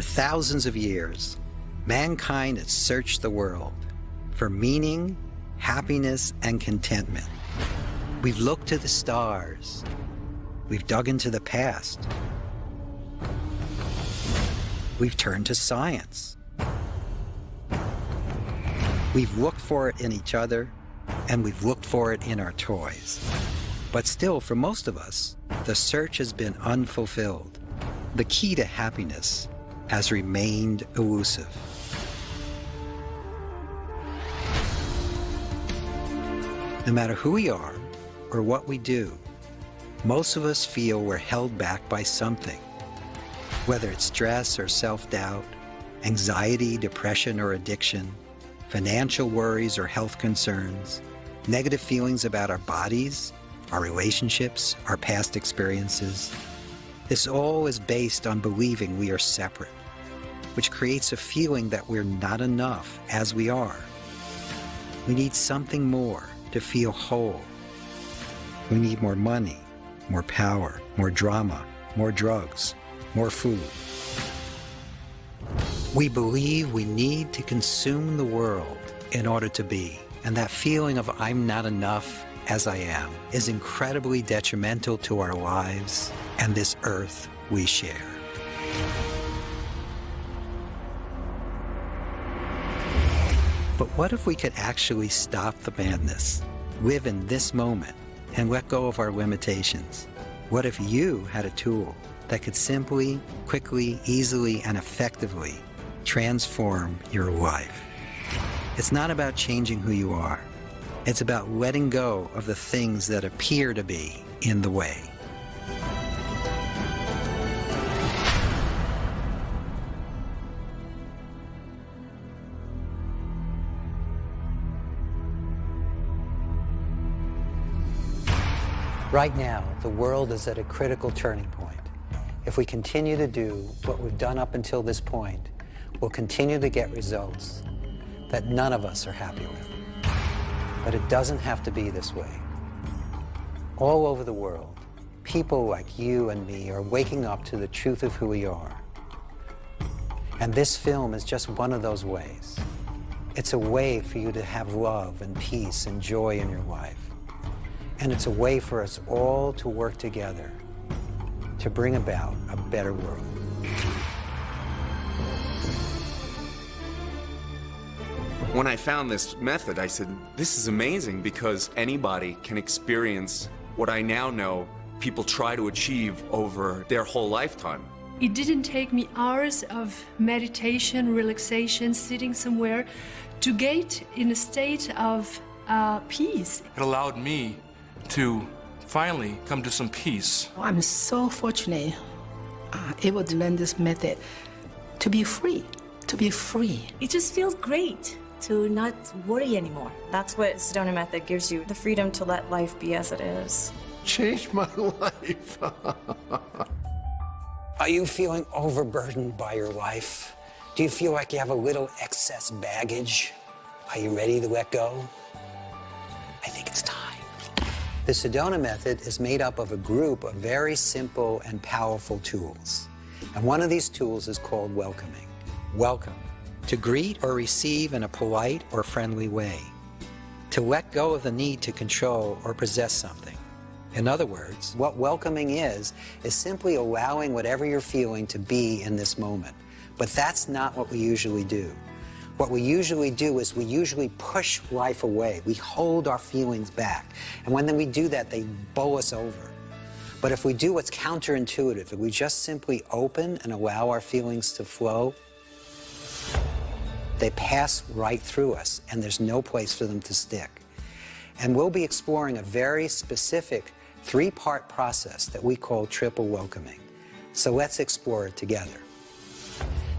thousands of years, mankind has searched the world for meaning, happiness, and contentment. We've looked to the stars. We've dug into the past. We've turned to science. We've looked for it in each other, and we've looked for it in our toys. But still, for most of us, the search has been unfulfilled. The key to happiness has remained elusive. No matter who we are or what we do, most of us feel we're held back by something. Whether it's stress or self-doubt, anxiety, depression, or addiction, financial worries or health concerns, negative feelings about our bodies, our relationships, our past experiences. This all is based on believing we are separate, which creates a feeling that we're not enough as we are. We need something more to feel whole. We need more money, more power, more drama, more drugs, more food. We believe we need to consume the world in order to be, and that feeling of I'm not enough as I am is incredibly detrimental to our lives and this earth we share. But what if we could actually stop the madness, live in this moment, and let go of our limitations? What if you had a tool that could simply, quickly, easily, and effectively transform your life? It's not about changing who you are. It's about letting go of the things that appear to be in the way. Right now, the world is at a critical turning point. If we continue to do what we've done up until this point, we'll continue to get results that none of us are happy with. But it doesn't have to be this way. All over the world, people like you and me are waking up to the truth of who we are. And this film is just one of those ways. It's a way for you to have love and peace and joy in your life. And it's a way for us all to work together to bring about a better world. When I found this method, I said, this is amazing because anybody can experience what I now know people try to achieve over their whole lifetime. It didn't take me hours of meditation, relaxation, sitting somewhere to get in a state of peace. It allowed me to finally come to some peace. I'm so fortunate able to learn this method to be free, to be free. It just feels great to not worry anymore. That's what Sedona method gives you, the freedom to let life be as it is. Changed my life. Are you feeling overburdened by your life? Do you feel like you have a little excess baggage? Are you ready to let go? I think it's time. The Sedona method is made up of a group of very simple and powerful tools. And one of these tools is called welcoming. Welcome. To greet or receive in a polite or friendly way. To let go of the need to control or possess something. In other words, what welcoming is simply allowing whatever you're feeling to be in this moment. But that's not what we usually do. What we usually do is we usually push life away. We hold our feelings back. And when we do that, they bowl us over. But if we do what's counterintuitive, if we just simply open and allow our feelings to flow, they pass right through us, and there's no place for them to stick. And we'll be exploring a very specific three-part process that we call triple welcoming. So let's explore it together.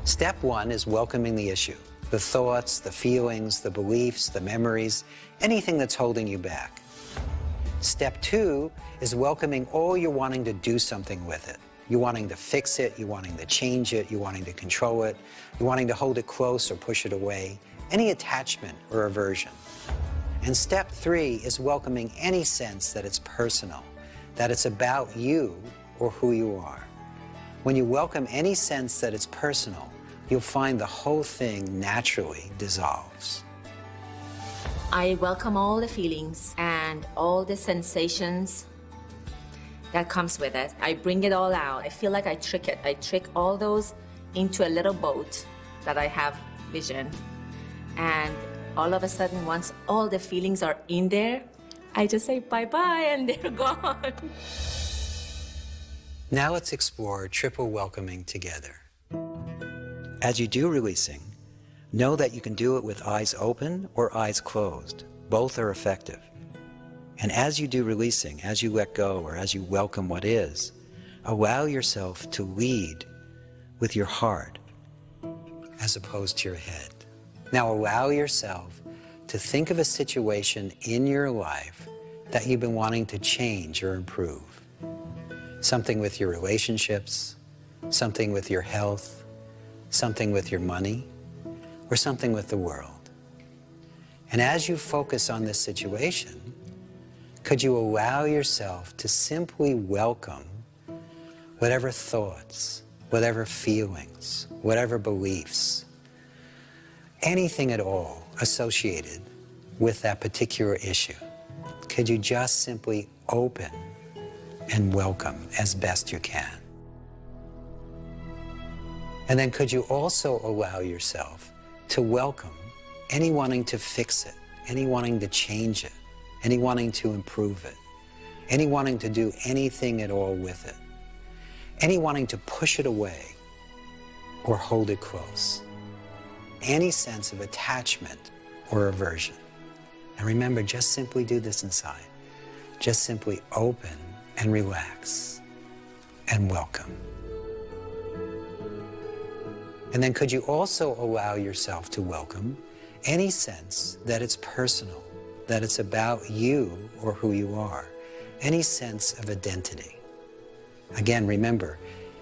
Step one is welcoming the issue. The thoughts, the feelings, the beliefs, the memories, anything that's holding you back. Step two is welcoming all you're wanting to do something with it. You're wanting to fix it, you're wanting to change it, you're wanting to control it, you're wanting to hold it close or push it away, any attachment or aversion. And step three is welcoming any sense that it's personal, that it's about you or who you are. When you welcome any sense that it's personal, you'll find the whole thing naturally dissolves. I welcome all the feelings and all the sensations that comes with it. I bring it all out. I feel like I trick it. I trick all those into a little boat that I have vision. And all of a sudden, once all the feelings are in there, I just say bye-bye and they're gone. Now let's explore triple welcoming together. As you do releasing, know that you can do it with eyes open or eyes closed. Both are effective. And as you do releasing, as you let go or as you welcome what is, allow yourself to lead with your heart as opposed to your head. Now allow yourself to think of a situation in your life that you've been wanting to change or improve. Something with your relationships, something with your health, something with your money, or something with the world. And as you focus on this situation, could you allow yourself to simply welcome whatever thoughts, whatever feelings, whatever beliefs, anything at all associated with that particular issue? Could you just simply open and welcome as best you can? And then could you also allow yourself to welcome any wanting to fix it, any wanting to change it, any wanting to improve it, any wanting to do anything at all with it, any wanting to push it away or hold it close, any sense of attachment or aversion. And remember, just simply do this inside. Just simply open and relax and welcome. And then could you also allow yourself to welcome any sense that it's personal, that it's about you or who you are, any sense of identity. Again, remember,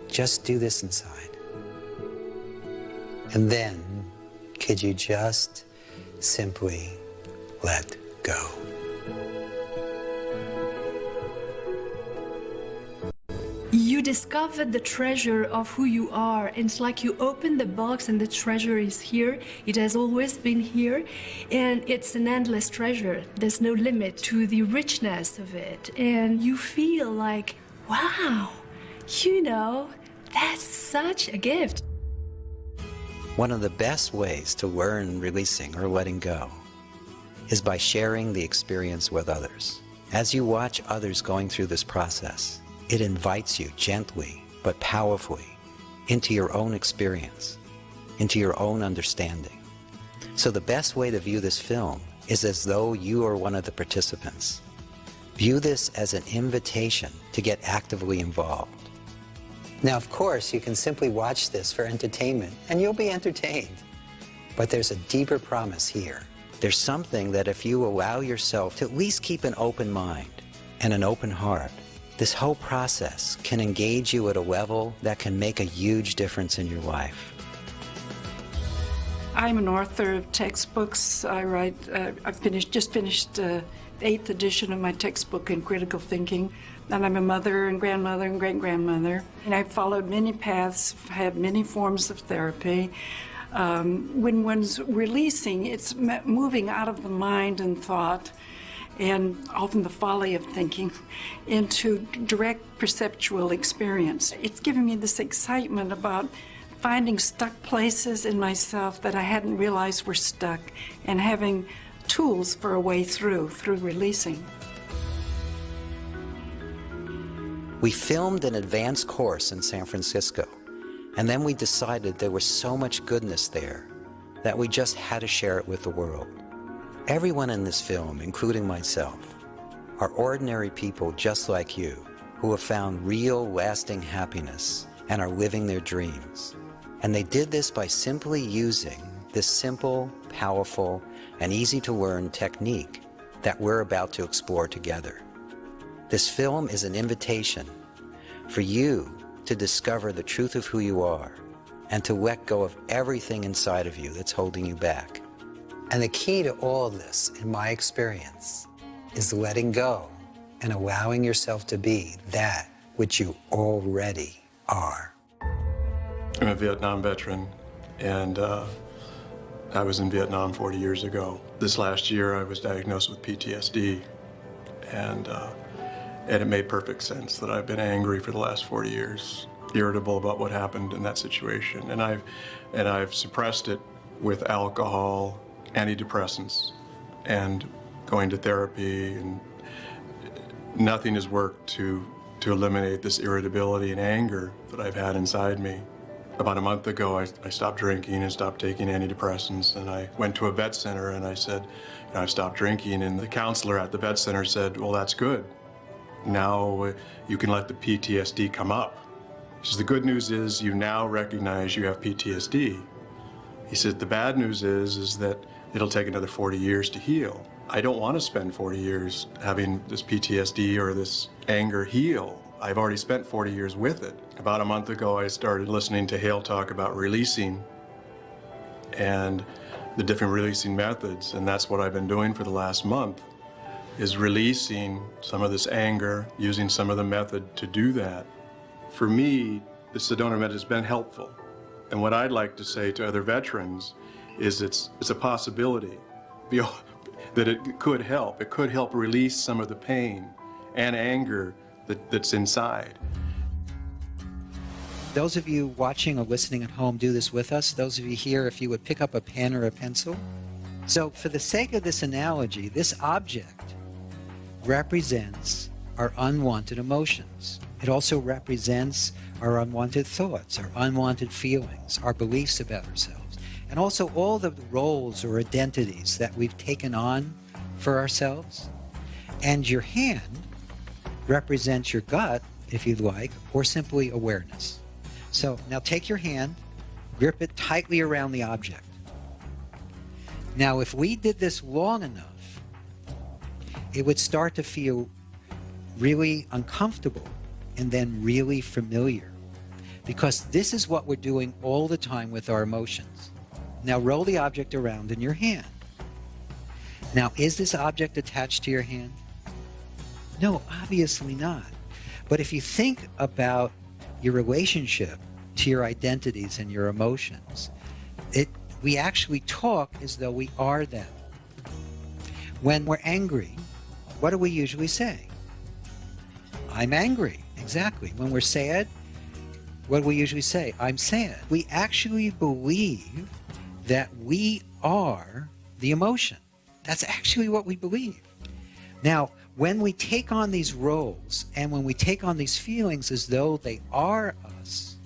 just do this inside. And then, could you just simply let go? You discovered the treasure of who you are, and it's like you open the box and the treasure is here. It has always been here, and it's an endless treasure. There's no limit to the richness of it, and you feel like, wow, you know, that's such a gift. One of the best ways to learn releasing or letting go is by sharing the experience with others. As you watch others going through this process, it invites you gently but powerfully into your own experience, into your own understanding. So the best way to view this film is as though you are one of the participants. View this as an invitation to get actively involved. Now, of course, you can simply watch this for entertainment, and you'll be entertained. But there's a deeper promise here. There's something that if you allow yourself to at least keep an open mind and an open heart, this whole process can engage you at a level that can make a huge difference in your life. I'm an author of textbooks. I just finished the 8th edition of my textbook in critical thinking. And I'm a mother and grandmother and great-grandmother. And I've followed many paths, had many forms of therapy. When one's releasing, it's moving out of the mind and thought, and often the folly of thinking, into direct perceptual experience. It's given me this excitement about finding stuck places in myself that I hadn't realized were stuck, and having tools for a way through releasing. We filmed an advanced course in San Francisco, and then we decided there was so much goodness there that we just had to share it with the world. Everyone in this film, including myself, are ordinary people just like you who have found real, lasting happiness and are living their dreams. And they did this by simply using this simple, powerful, and easy-to-learn technique that we're about to explore together. This film is an invitation for you to discover the truth of who you are and to let go of everything inside of you that's holding you back. And the key to all of this, in my experience, is letting go and allowing yourself to be that which you already are. I'm a Vietnam veteran. And I was in Vietnam 40 years ago. This last year, I was diagnosed with PTSD, and it made perfect sense that I've been angry for the last 40 years, irritable about what happened in that situation, and I've suppressed it with alcohol, antidepressants, and going to therapy, and nothing has worked to eliminate this irritability and anger that I've had inside me. About a month ago, I stopped drinking and stopped taking antidepressants, and I went to a vet center and I said, I've stopped drinking, and the counselor at the vet center said, well, that's good. Now you can let the PTSD come up. He says, the good news is you now recognize you have PTSD. He said, the bad news is that it'll take another 40 years to heal. I don't want to spend 40 years having this PTSD or this anger heal. I've already spent 40 years with it. About a month ago, I started listening to Hale talk about releasing and the different releasing methods, and that's what I've been doing for the last month, is releasing some of this anger, using some of the method to do that. For me, the Sedona method has been helpful, and what I'd like to say to other veterans is it's a possibility that it could help. It could help release some of the pain and anger that's inside. Those of you watching or listening at home, do this with us. Those of you here, if you would pick up a pen or a pencil. So for the sake of this analogy, this object represents our unwanted emotions. It also represents our unwanted thoughts, our unwanted feelings, our beliefs about ourselves, and also all the roles or identities that we've taken on for ourselves. And your hand represents your gut, if you'd like, or simply awareness. So now take your hand, grip it tightly around the object. Now, if we did this long enough, it would start to feel really uncomfortable and then really familiar, because this is what we're doing all the time with our emotions. Now roll the object around in your hand. Now, is this object attached to your hand? No, obviously not. But if you think about your relationship to your identities and your emotions, we actually talk as though we are them. When we're angry, what do we usually say? I'm angry. Exactly. When we're sad, what do we usually say? I'm sad. We actually believe that we are the emotion. That's actually what we believe. Now, when we take on these roles and when we take on these feelings as though they are us,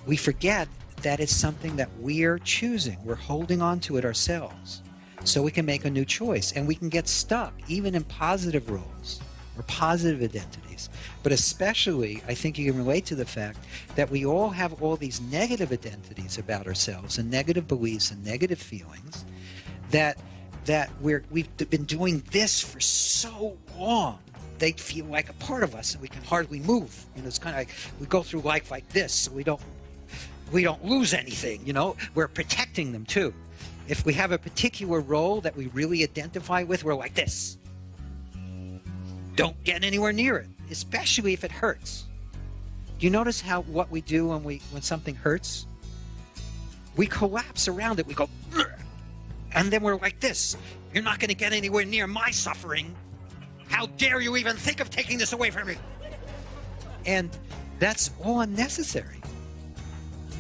we forget that it's something that we're choosing. We're holding on to it ourselves. So we can make a new choice, and we can get stuck even in positive roles or positive identities. But especially, I think you can relate to the fact that we all have all these negative identities about ourselves and negative beliefs and negative feelings that we've been doing this for so long, they feel like a part of us and we can hardly move. You know, it's kind of like we go through life like this so we don't lose anything, you know. We're protecting them too. If we have a particular role that we really identify with, we're like this. Don't get anywhere near it, especially if it hurts. Do you notice what we do when something hurts? We collapse around it. We go, "Ugh," and then we're like this. You're not going to get anywhere near my suffering. How dare you even think of taking this away from me? And that's all unnecessary.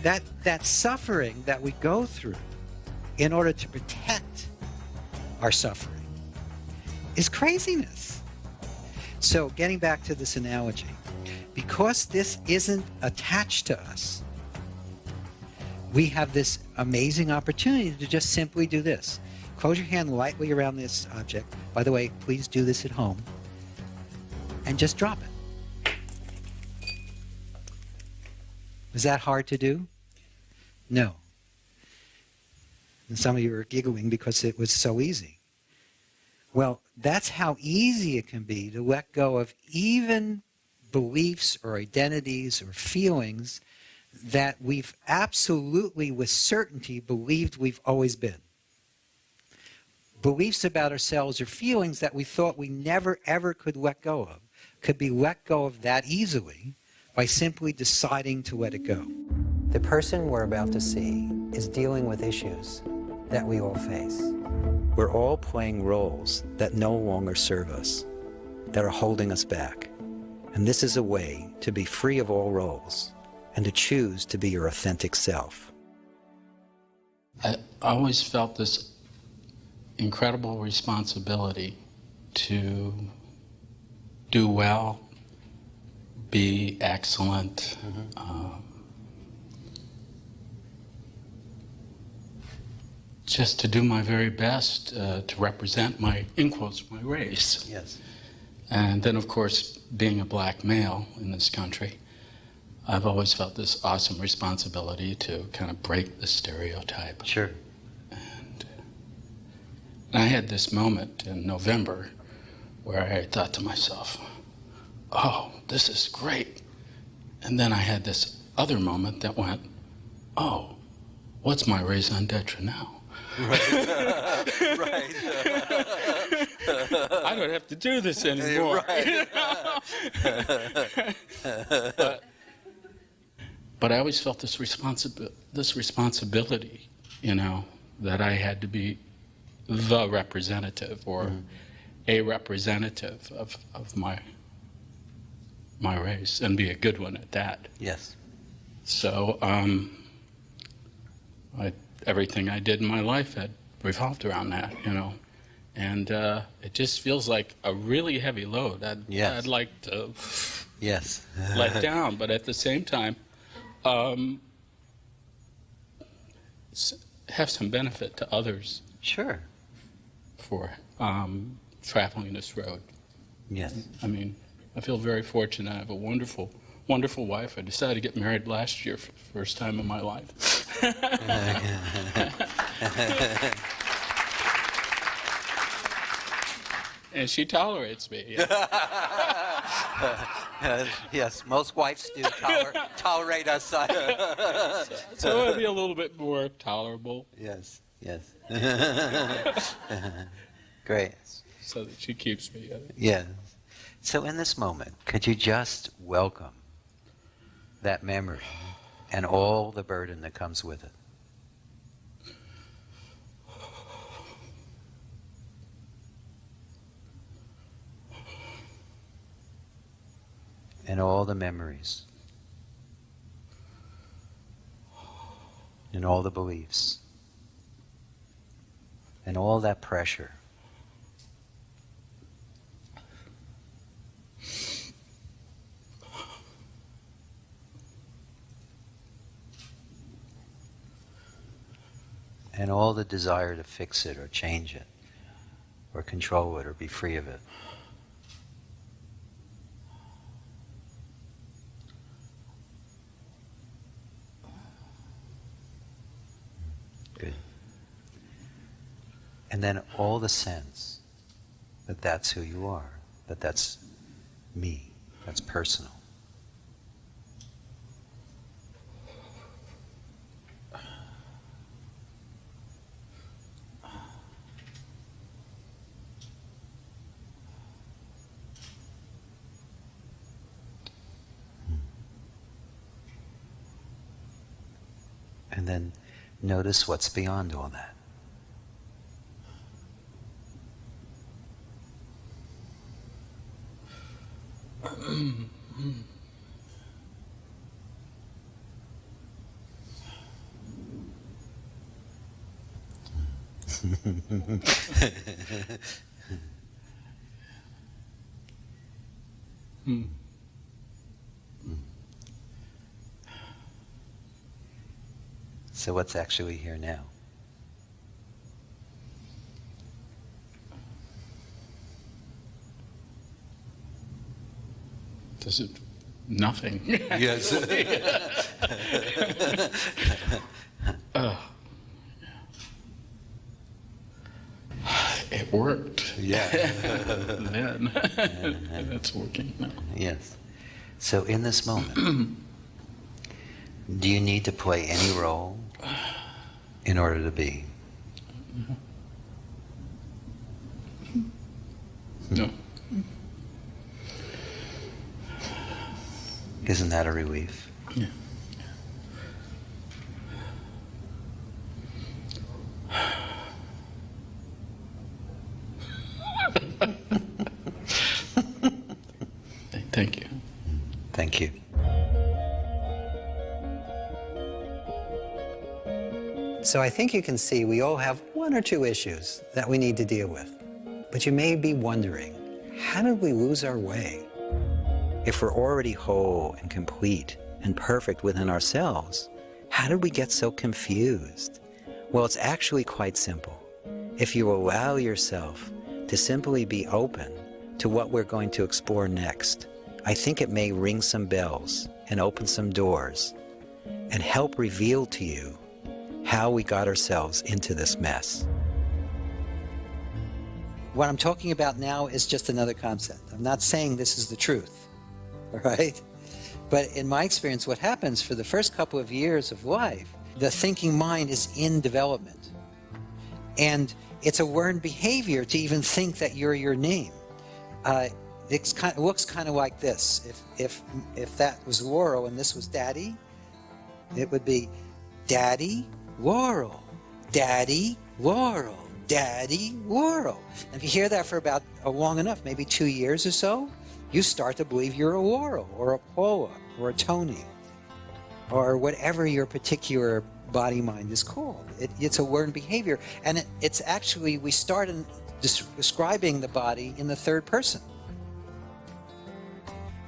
That suffering that we go through in order to protect our suffering is craziness. So getting back to this analogy, because this isn't attached to us, we have this amazing opportunity to just simply do this. Close your hand lightly around this object. By the way, please do this at home. And just drop it. Was that hard to do? No. And some of you are giggling because it was so easy. Well, that's how easy it can be to let go of even beliefs or identities or feelings that we've absolutely with certainty believed we've always been. Beliefs about ourselves or feelings that we thought we never ever could let go of could be let go of that easily by simply deciding to let it go. The person we're about to see is dealing with issues that we all face. We're all playing roles that no longer serve us, that are holding us back. And this is a way to be free of all roles and to choose to be your authentic self. I always felt this incredible responsibility to do well, be excellent, just to do my very best to represent my, in quotes, my race. Yes. And then, of course, being a black male in this country, I've always felt this awesome responsibility to kind of break the stereotype. Sure. And I had this moment in November where I thought to myself, oh, this is great. And then I had this other moment that went, oh, what's my raison d'etre now? Right. Right. I don't have to do this anymore. Right. But I always felt this responsibility, you know, that I had to be the representative or a representative of my race and be a good one at that. Yes. So everything I did in my life had revolved around that, you know. And it just feels like a really heavy load. I'd like to let down, but at the same time, have some benefit to others. Sure. For traveling this road. Yes. I mean, I feel very fortunate. I have a wonderful, wonderful wife. I decided to get married last year for the first time in my life. And she tolerates me. Yes, most wives do tolerate us. So it'll be a little bit more tolerable. Yes, yes. Great. So that she keeps me. Yes. So in this moment, could you just welcome that memory and all the burden that comes with it? And all the memories, and all the beliefs, and all that pressure. And all the desire to fix it or change it, or control it or be free of it. Good. And then all the sense that that's who you are, that that's me, that's personal. And then notice what's beyond all that. So what's actually here now? Does it? Nothing. Yes. It worked. Yeah. Then. And it's working now. Yes. So in this moment, do you need to play any role in order to be? No. Isn't that a relief? Yeah. Thank you. Thank you. So I think you can see we all have one or two issues that we need to deal with. But you may be wondering, how did we lose our way? If we're already whole and complete and perfect within ourselves, how did we get so confused? Well, it's actually quite simple. If you allow yourself to simply be open to what we're going to explore next, I think it may ring some bells and open some doors and help reveal to you how we got ourselves into this mess. What I'm talking about now is just another concept. I'm not saying this is the truth, all right? But in my experience, what happens for the first couple of years of life, the thinking mind is in development. And it's a learned behavior to even think that you're your name. It looks kind of like this. If that was Laurel and this was Daddy, it would be Daddy, Laurel, Daddy, Laurel, Daddy, Laurel. And if you hear that for about long enough, maybe 2 years or so, you start to believe you're a Laurel or a Paula or a Tony or whatever your particular body mind is called. It's a learned behavior. And it's actually, we start in describing the body in the third person.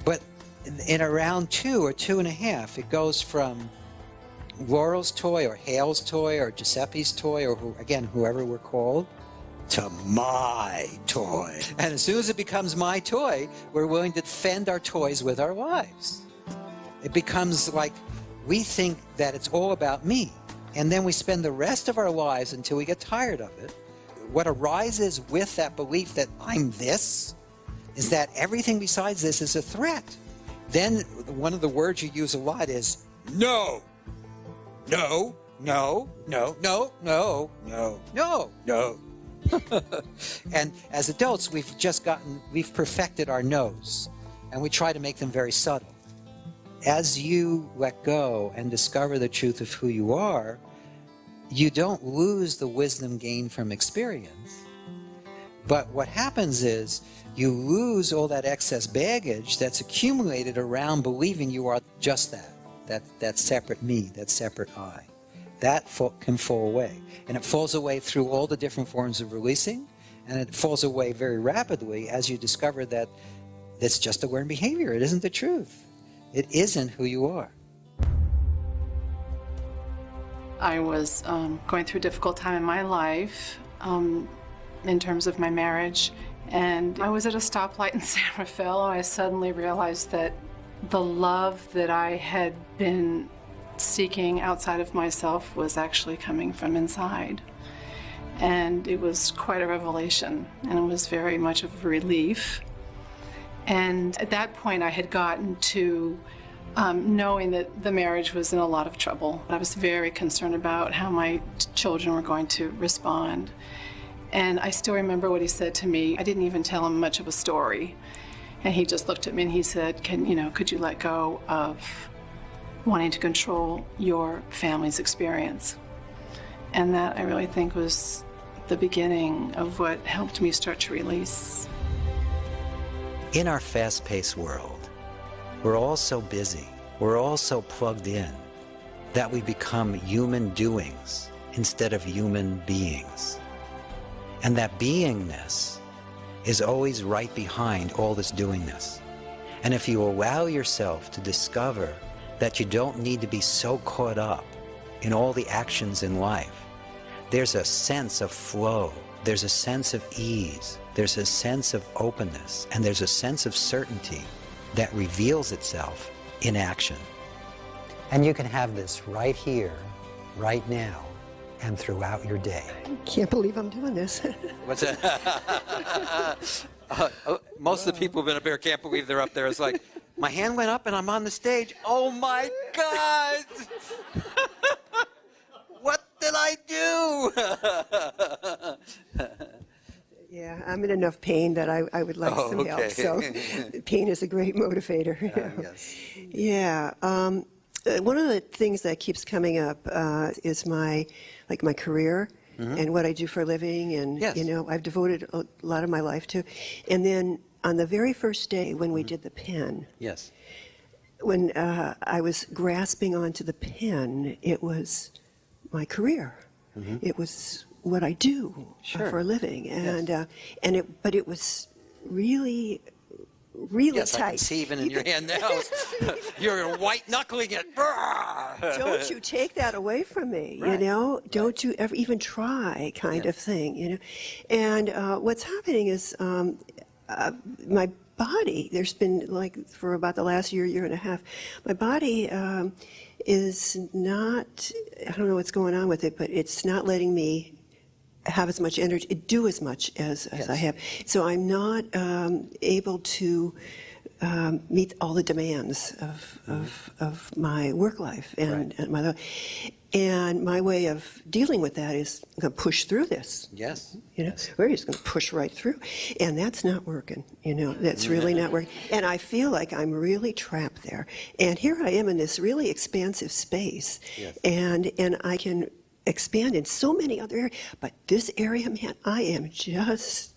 But in around 2 or 2.5, it goes from Laurel's toy or Hale's toy or Giuseppe's toy or whoever we're called, to my toy. And as soon as it becomes my toy, we're willing to defend our toys with our lives. It becomes like we think that it's all about me. And then we spend the rest of our lives until we get tired of it. What arises with that belief that I'm this is that everything besides this is a threat. Then one of the words you use a lot is no. No, no, no, no, no, no, no, no. And as adults, we've perfected our no's, and we try to make them very subtle. As you let go and discover the truth of who you are, you don't lose the wisdom gained from experience. But what happens is you lose all that excess baggage that's accumulated around believing you are just that separate me, that separate I. That can fall away. And it falls away through all the different forms of releasing, and it falls away very rapidly as you discover that it's just a learned behavior. It isn't the truth. It isn't who you are. I was going through a difficult time in my life in terms of my marriage, and I was at a stoplight in San Rafael, and I suddenly realized that the love that I had been seeking outside of myself was actually coming from inside. And it was quite a revelation, and it was very much of a relief. And at that point, I had gotten to knowing that the marriage was in a lot of trouble. I was very concerned about how my children were going to respond. And I still remember what he said to me. I didn't even tell him much of a story. And he just looked at me and he said, could you let go of wanting to control your family's experience? And that I really think was the beginning of what helped me start to release. In our fast-paced world, we're all so busy, we're all so plugged in, that we become human doings instead of human beings. And that beingness is always right behind all this doingness. And if you allow yourself to discover that you don't need to be so caught up in all the actions in life, there's a sense of flow, there's a sense of ease, there's a sense of openness, and there's a sense of certainty that reveals itself in action. And you can have this right here, right now, and throughout your day. I can't believe I'm doing this. What's that? Most of the people who've been up here can't believe they're up there. It's like, my hand went up and I'm on the stage. Oh my God! What did I do? Yeah, I'm in enough pain that I would like some help. So pain is a great motivator. Yes. Yeah. One of the things that keeps coming up is my career and what I do for a living, and Yes. you know, I've devoted a lot of my life to. And then on the very first day when we did the pen, Yes. when I was grasping onto the pen, it was my career. It was what I do for a living, and but it was really Yes, I tight. can see even in your hand now. You're white knuckling it. Don't you take that away from me, Right. you know? Don't you ever even try, kind of thing, you know? And what's happening is my body, there's been like for about the last year and a half, my body is not, I don't know what's going on with it, but it's not letting me have as much energy, do as much as I have. So I'm not able to meet all the demands of my work life and my life. And my way of dealing with that is I'm going to push through this. Yes. You know, we're just going to push right through. And that's not working, you know, that's really not working. And I feel like I'm really trapped there. And here I am in this really expansive space. Yes. And I can expand in so many other areas. But this area, man, I am just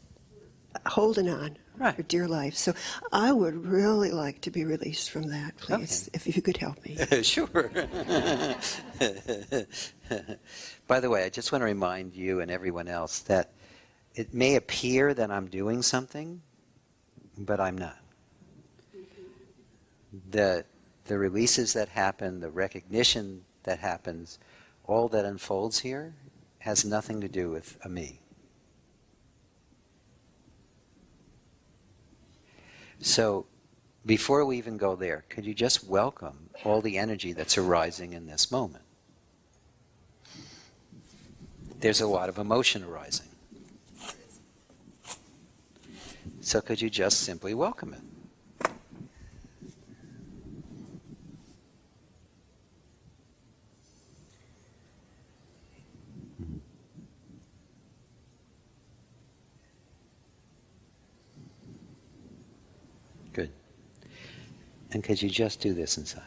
holding on for dear life. So I would really like to be released from that, please, if you could help me. Sure. By the way, I just want to remind you and everyone else that it may appear that I'm doing something, but I'm not. The releases that happen, the recognition that happens, all that unfolds here has nothing to do with a me. So before we even go there, could you just welcome all the energy that's arising in this moment? There's a lot of emotion arising. So could you just simply welcome it? Good. And could you just do this inside?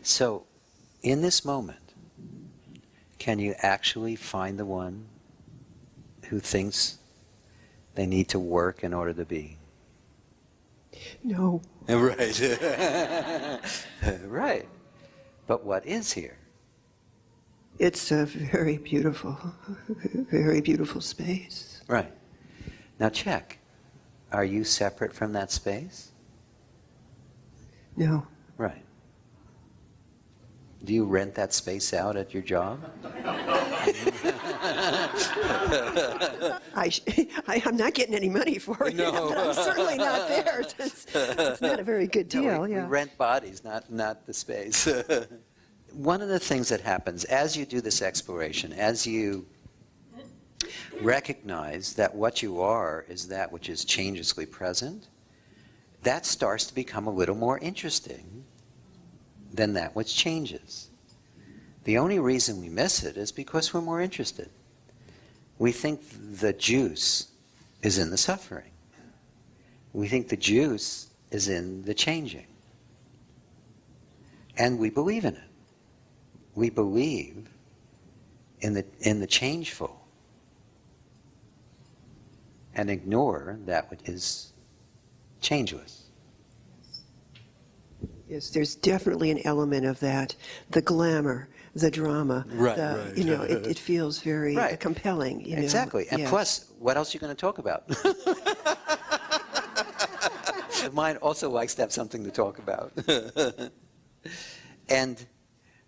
So, in this moment, can you actually find the one who thinks they need to work in order to be? No. Right. Right. But what is here? It's a very beautiful space. Right. Now check. Are you separate from that space? No. Right. Do you rent that space out at your job? I'm not getting any money for it. No. I'm certainly not there. It's not a very good deal. No, we rent bodies, not the space. One of the things that happens as you do this exploration, as you recognize that what you are is that which is changelessly present, that starts to become a little more interesting than that which changes. The only reason we miss it is because we're more interested. We think the juice is in the suffering. We think the juice is in the changing. And we believe in it. We believe in the changeful and ignore that which is changeless. Yes, there's definitely an element of that, the glamour, the drama. Right. You know, it feels very compelling. You know? Exactly. And plus, what else are you going to talk about? The mind also likes to have something to talk about. And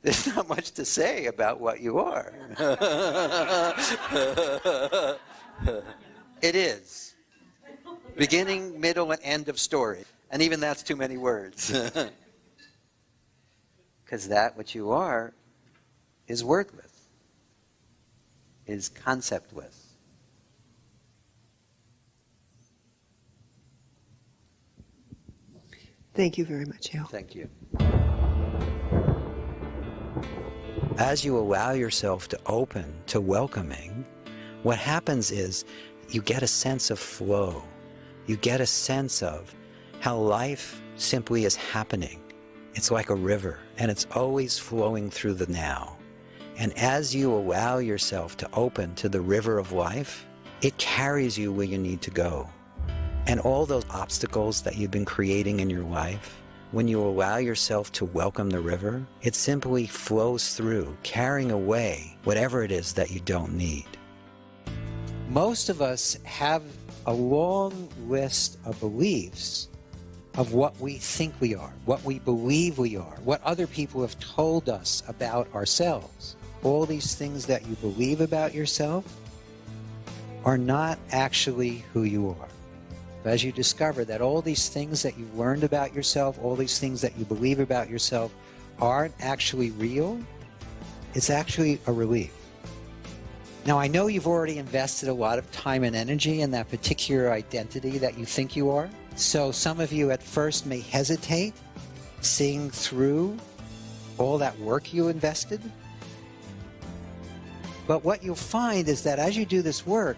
there's not much to say about what you are. It is. Beginning, middle, and end of story. And even that's too many words. Because that which you are is wordless, is conceptless. Thank you very much, Al. Thank you. As you allow yourself to open to welcoming, what happens is you get a sense of flow. You get a sense of how life simply is happening. It's like a river, and it's always flowing through the now. And as you allow yourself to open to the river of life, it carries you where you need to go. And all those obstacles that you've been creating in your life, when you allow yourself to welcome the river, it simply flows through, carrying away whatever it is that you don't need. Most of us have a long list of beliefs of what we think we are, what we believe we are, what other people have told us about ourselves. All these things that you believe about yourself are not actually who you are. As you discover that all these things that you learned about yourself, all these things that you believe about yourself aren't actually real, it's actually a relief. Now, I know you've already invested a lot of time and energy in that particular identity that you think you are. So some of you at first may hesitate seeing through all that work you invested. But what you'll find is that as you do this work,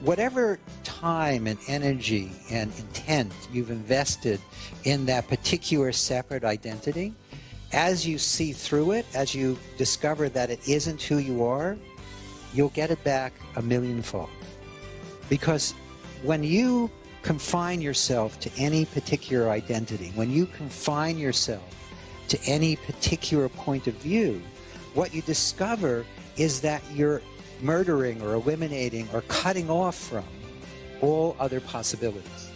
whatever time and energy and intent you've invested in that particular separate identity, as you see through it, as you discover that it isn't who you are, you'll get it back a millionfold. Because when you confine yourself to any particular identity, when you confine yourself to any particular point of view, what you discover is that you're murdering or eliminating or cutting off from all other possibilities.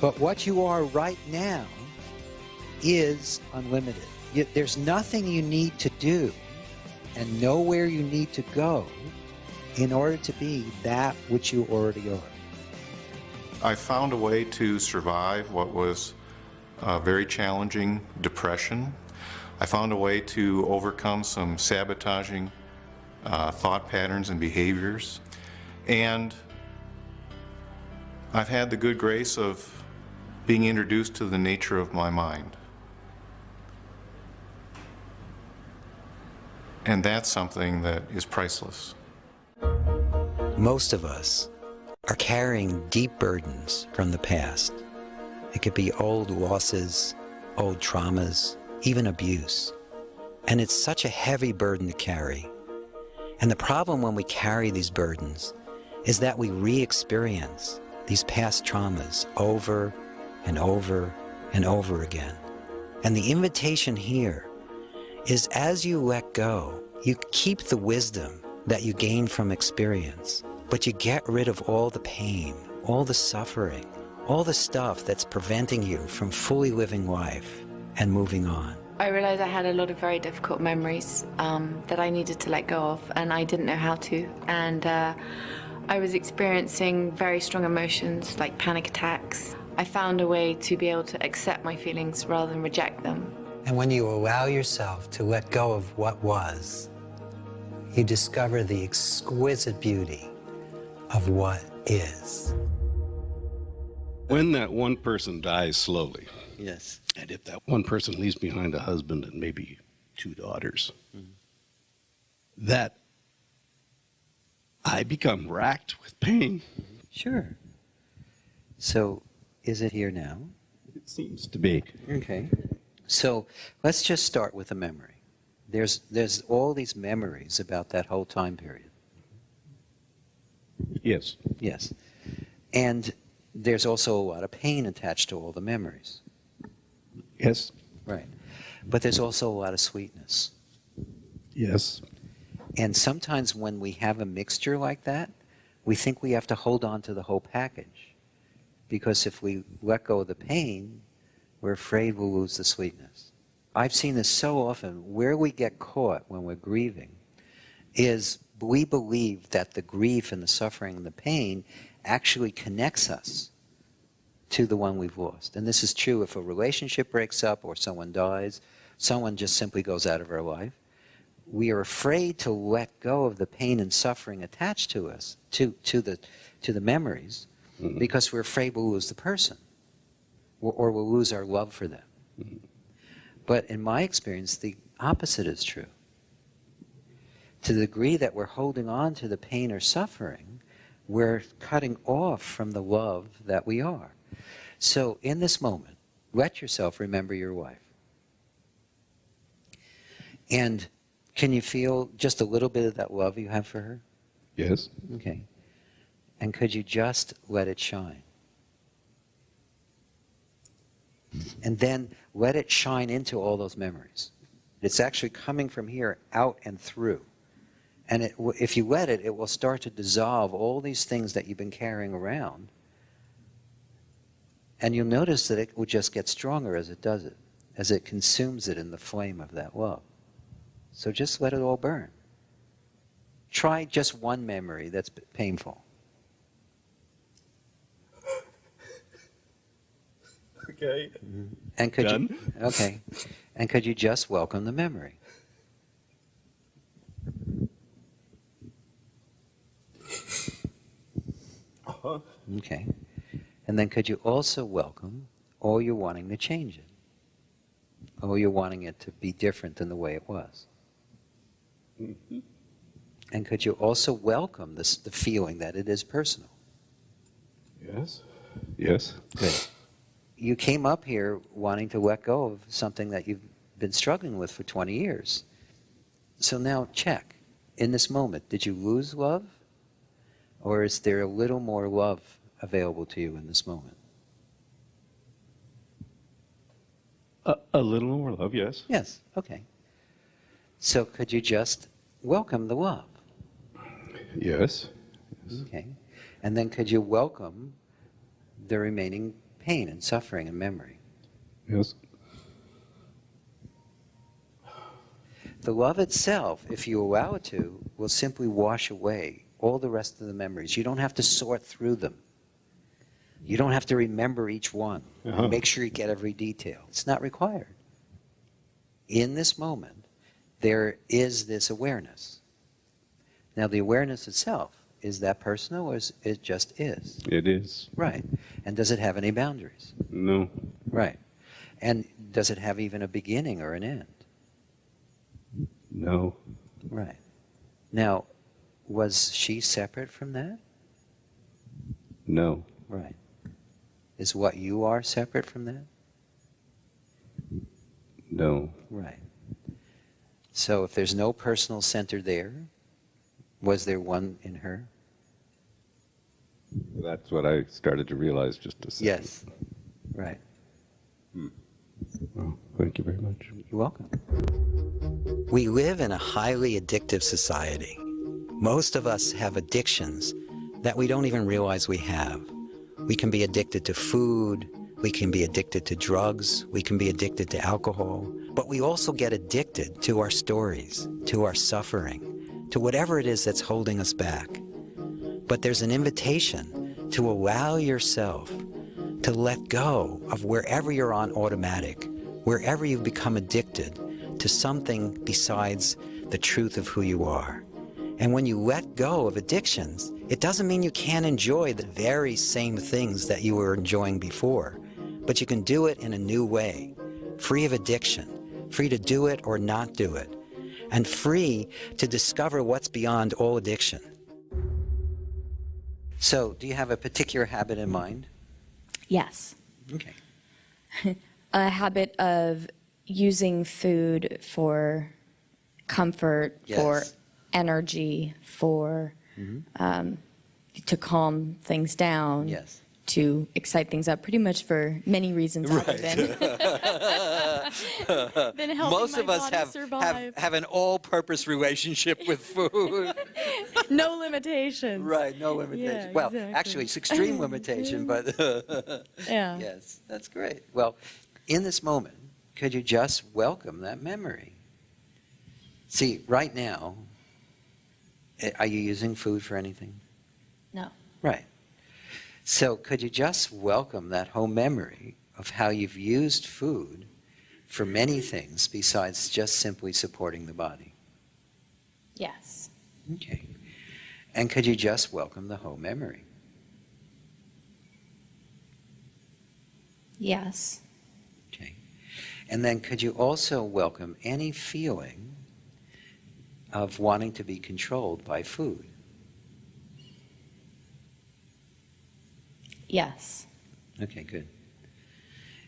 But what you are right now is unlimited. There's nothing you need to do and nowhere you need to go in order to be that which you already are. I found a way to survive what was a very challenging depression. I found a way to overcome some sabotaging thought patterns and behaviors. And I've had the good grace of being introduced to the nature of my mind. And that's something that is priceless. Most of us are carrying deep burdens from the past. It could be old losses, old traumas, even abuse. And it's such a heavy burden to carry. And the problem when we carry these burdens is that we re-experience these past traumas over and over and over again. And the invitation here is as you let go, you keep the wisdom that you gain from experience, but you get rid of all the pain, all the suffering, all the stuff that's preventing you from fully living life and moving on. I realized I had a lot of very difficult memories that I needed to let go of, and I didn't know how to. And I was experiencing very strong emotions like panic attacks. I found a way to be able to accept my feelings rather than reject them. And when you allow yourself to let go of what was, you discover the exquisite beauty of what is. When that one person dies slowly, yes, and if that one person leaves behind a husband and maybe 2 daughters, that I become racked with pain. Sure. So, is it here now? It seems to be. Okay. So, let's just start with a memory. There's all these memories about that whole time period. Yes. Yes. And there's also a lot of pain attached to all the memories. Yes. Right. But there's also a lot of sweetness. Yes. And sometimes when we have a mixture like that, we think we have to hold on to the whole package. Because if we let go of the pain, we're afraid we'll lose the sweetness. I've seen this so often. Where we get caught when we're grieving is we believe that the grief and the suffering and the pain actually connects us to the one we've lost. And this is true if a relationship breaks up or someone dies, someone just simply goes out of our life. We are afraid to let go of the pain and suffering attached to us, to the memories, because we're afraid we'll lose the person or we'll lose our love for them. But in my experience, the opposite is true. To the degree that we're holding on to the pain or suffering, we're cutting off from the love that we are. So in this moment, let yourself remember your wife. And can you feel just a little bit of that love you have for her? Yes. Okay. And could you just let it shine? And then let it shine into all those memories. It's actually coming from here out and through. And if you let it, it will start to dissolve all these things that you've been carrying around. And you'll notice that it will just get stronger as it does it, as it consumes it in the flame of that love. So just let it all burn. Try just one memory that's painful. Okay. And could Done? you? Okay. And could you just welcome the memory? Uh-huh. Okay. And then could you also welcome all you're wanting to change it? All you're wanting it to be different than the way it was? Mm-hmm. And could you also welcome the feeling that it is personal? Yes. Yes. Good. You came up here wanting to let go of something that you've been struggling with for 20 years. So now check. In this moment, did you lose love? Or is there a little more love available to you in this moment? A little more love, yes. Yes, okay. So could you just welcome the love? Yes. Okay. And then could you welcome the remaining pain and suffering and memory? Yes. The love itself, if you allow it to, will simply wash away all the rest of the memories. You don't have to sort through them. You don't have to remember each one. Uh-huh. Make sure you get every detail. It's not required. In this moment, there is this awareness. Now, the awareness itself, is that personal or it just is? It is. Right. And does it have any boundaries? No. Right. And does it have even a beginning or an end? No. Right. Now, was she separate from that? No. Right. Is what you are separate from that? No. Right. So if there's no personal center there, was there one in her? That's what I started to realize just a second. Yes. Right. Well, thank you very much. You're welcome. We live in a highly addictive society. Most of us have addictions that we don't even realize we have. We can be addicted to food, we can be addicted to drugs, we can be addicted to alcohol, but we also get addicted to our stories, to our suffering, to whatever it is that's holding us back. But there's an invitation to allow yourself to let go of wherever you're on automatic, wherever you've become addicted to something besides the truth of who you are. And when you let go of addictions, it doesn't mean you can't enjoy the very same things that you were enjoying before, but you can do it in a new way, free of addiction, free to do it or not do it, and free to discover what's beyond all addiction. So, do you have a particular habit in mind? Yes. Okay. A habit of using food for comfort, Yes. for energy, for to calm things down, Yes. to excite things up, pretty much for many reasons other than helping Most my of us body survive. have an all-purpose relationship with food. No limitations. Right, no limitation. Yeah, Well, exactly. actually, it's extreme limitation, but Yeah. yes, that's great. Well, in this moment, could you just welcome that memory? See, right now, are you using food for anything? No. Right. So could you just welcome that whole memory of how you've used food for many things besides just simply supporting the body? Yes. Okay. And could you just welcome the whole memory? Yes. Okay. And then could you also welcome any feeling of wanting to be controlled by food? Yes. Okay, good.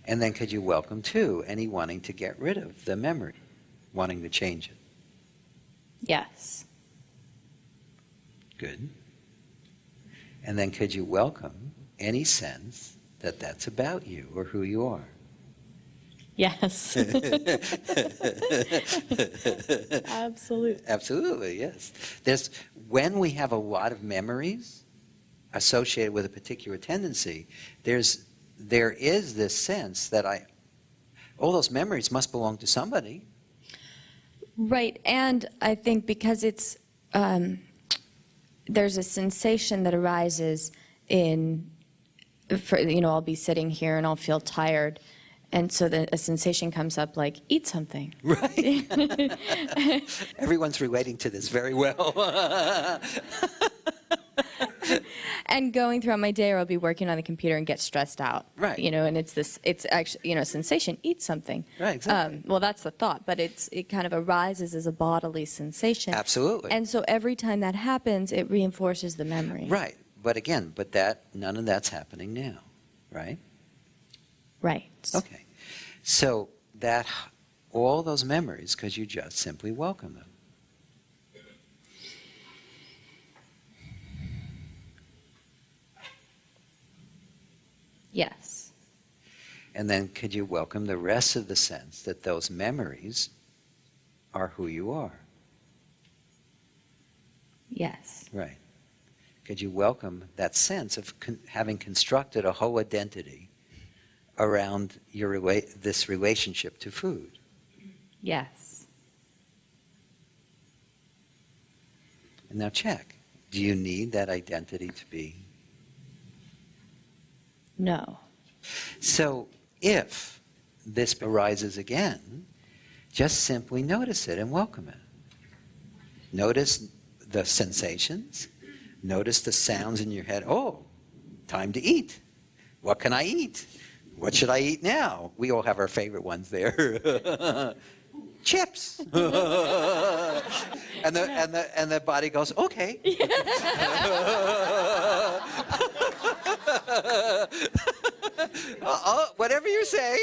And then could you welcome, too, any wanting to get rid of the memory, wanting to change it? Yes. Good. And then could you welcome any sense that that's about you or who you are? Yes. Absolutely. Absolutely, yes. When we have a lot of memories associated with a particular tendency, there is this sense that all those memories must belong to somebody. Right, and I think because it's, there's a sensation that arises I'll be sitting here and I'll feel tired, and so a sensation comes up like, eat something. Right. Everyone's relating to this very well. And going throughout my day, or I'll be working on the computer and get stressed out. Right. And it's actually, a sensation, eat something. Right, exactly. Well, that's the thought, but it kind of arises as a bodily sensation. Absolutely. And so every time that happens, it reinforces the memory. Right. But again, none of that's happening now, right? Right. Okay. So all those memories, because you just simply welcome them. Yes. And then could you welcome the rest of the sense that those memories are who you are? Yes. Right. Could you welcome that sense of having constructed a whole identity around this relationship to food? Yes. And now check. Do you need that identity to be? No. So if this arises again, just simply notice it and welcome it. Notice the sensations. Notice the sounds in your head. Oh, time to eat. What can I eat? What should I eat now? We all have our favorite ones there. Chips. And the body goes, okay. Whatever you say.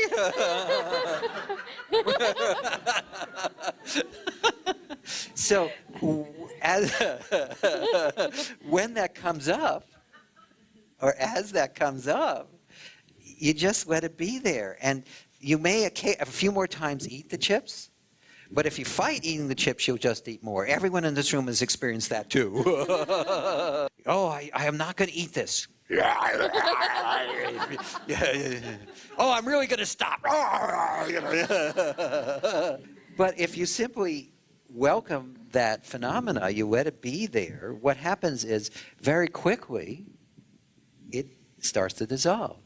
So, when that comes up, or as that comes up, you just let it be there. And you may a few more times eat the chips, but if you fight eating the chips, you'll just eat more. Everyone in this room has experienced that too. Oh, I am not going to eat this. Oh, I'm really going to stop. But if you simply welcome that phenomena, you let it be there, what happens is very quickly it starts to dissolve.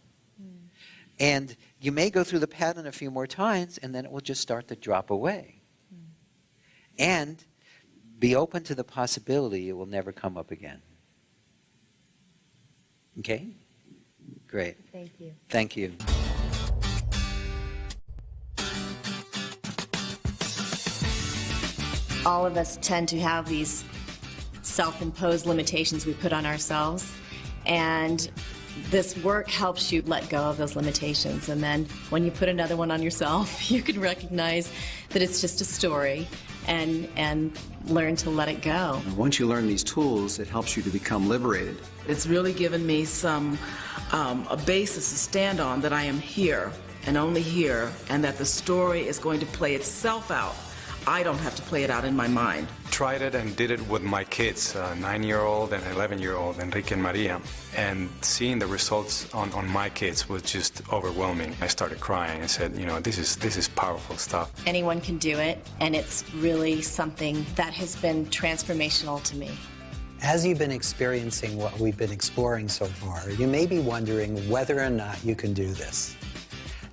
And you may go through the pattern a few more times, and then it will just start to drop away. And be open to the possibility it will never come up again. Okay? Great. Thank you. Thank you. All of us tend to have these self-imposed limitations we put on ourselves, and this work helps you let go of those limitations. And then when you put another one on yourself, you can recognize that it's just a story and learn to let it go. Once you learn these tools, it helps you to become liberated. It's really given me a basis to stand on, that I am here and only here, and that the story is going to play itself out. I don't have to play it out in my mind. Tried it and did it with my kids, 9-year-old and 11-year-old, Enrique and Maria. And seeing the results on my kids was just overwhelming. I started crying and said, this is powerful stuff. Anyone can do it, and it's really something that has been transformational to me. As you've been experiencing what we've been exploring so far, you may be wondering whether or not you can do this.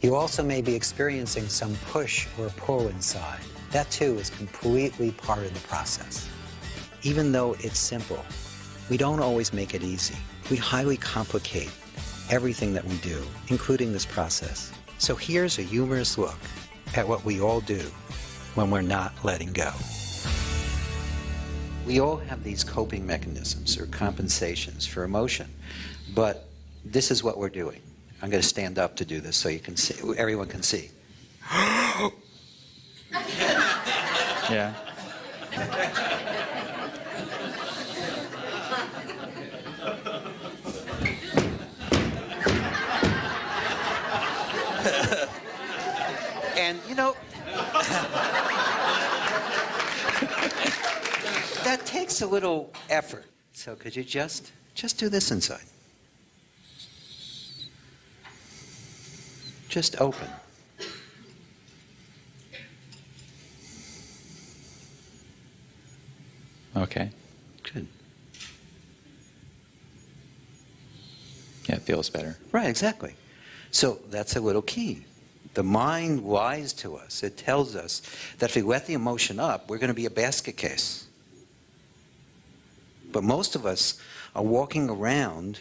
You also may be experiencing some push or pull inside. That too is completely part of the process. Even though it's simple, we don't always make it easy. We highly complicate everything that we do, including this process. So here's a humorous look at what we all do when we're not letting go. We all have these coping mechanisms or compensations for emotion, but this is what we're doing. I'm going to stand up to do this so you can see, everyone can see. Yeah. And, you know, that takes a little effort. So could you just do this inside? Just open. Okay. Good. Yeah, it feels better. Right, exactly. So that's a little key. The mind lies to us. It tells us that if we let the emotion up, we're going to be a basket case. But most of us are walking around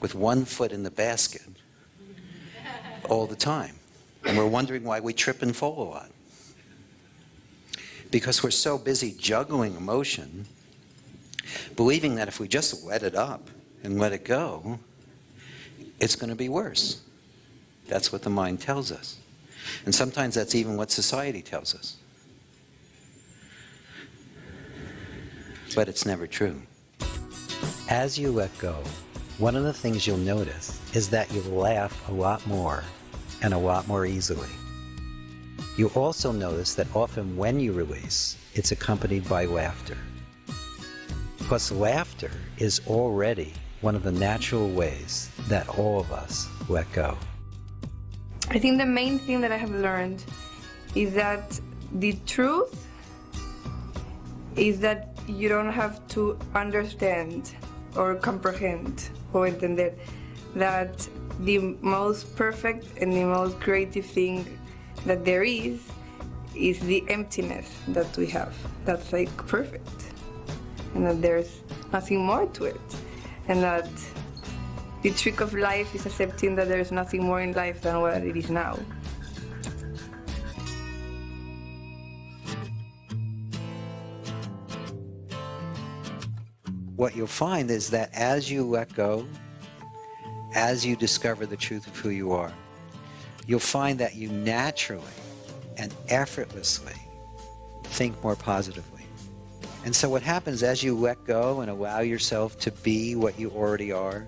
with one foot in the basket all the time. And we're wondering why we trip and fall a lot. Because we're so busy juggling emotion, believing that if we just let it up and let it go, it's going to be worse. That's what the mind tells us. And sometimes that's even what society tells us. But it's never true. As you let go, one of the things you'll notice is that you laugh a lot more and a lot more easily. You also notice that often when you release, it's accompanied by laughter. Because laughter is already one of the natural ways that all of us let go. I think the main thing that I have learned is that the truth is that you don't have to understand or comprehend or entender that the most perfect and the most creative thing that there is the emptiness that we have. That's like perfect. And that there's nothing more to it. And that the trick of life is accepting that there's nothing more in life than what it is now. What you'll find is that as you let go, as you discover the truth of who you are, you'll find that you naturally and effortlessly think more positively. And so what happens as you let go and allow yourself to be what you already are,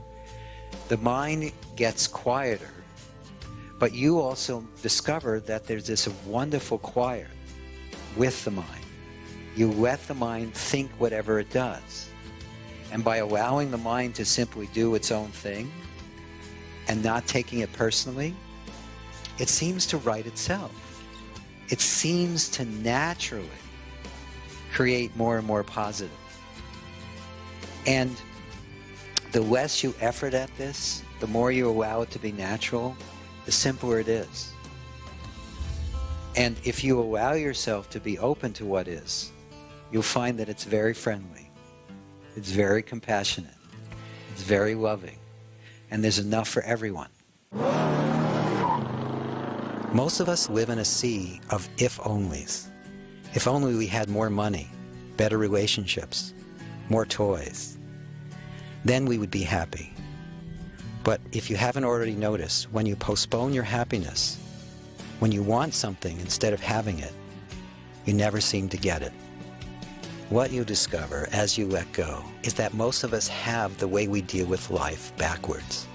the mind gets quieter, but you also discover that there's this wonderful quiet with the mind. You let the mind think whatever it does. And by allowing the mind to simply do its own thing and not taking it personally, it seems to right itself. It seems to naturally create more and more positive. And the less you effort at this, the more you allow it to be natural, the simpler it is. And if you allow yourself to be open to what is, you'll find that it's very friendly. It's very compassionate. It's very loving. And there's enough for everyone. Most of us live in a sea of if-onlys. If only we had more money, better relationships, more toys. Then we would be happy. But if you haven't already noticed, when you postpone your happiness, when you want something instead of having it, you never seem to get it. What you discover as you let go is that most of us have the way we deal with life backwards.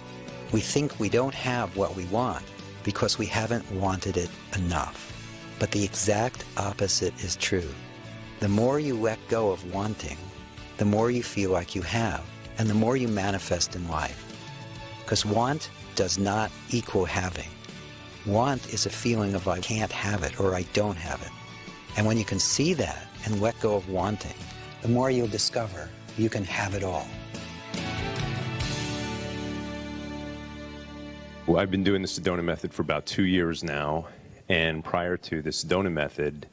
We think we don't have what we want because we haven't wanted it enough. But the exact opposite is true. The more you let go of wanting, the more you feel like you have, and the more you manifest in life. Because want does not equal having. Want is a feeling of I can't have it or I don't have it. And when you can see that and let go of wanting, the more you'll discover you can have it all. Well, I've been doing the Sedona method for about 2 years now, and prior to the Sedona method,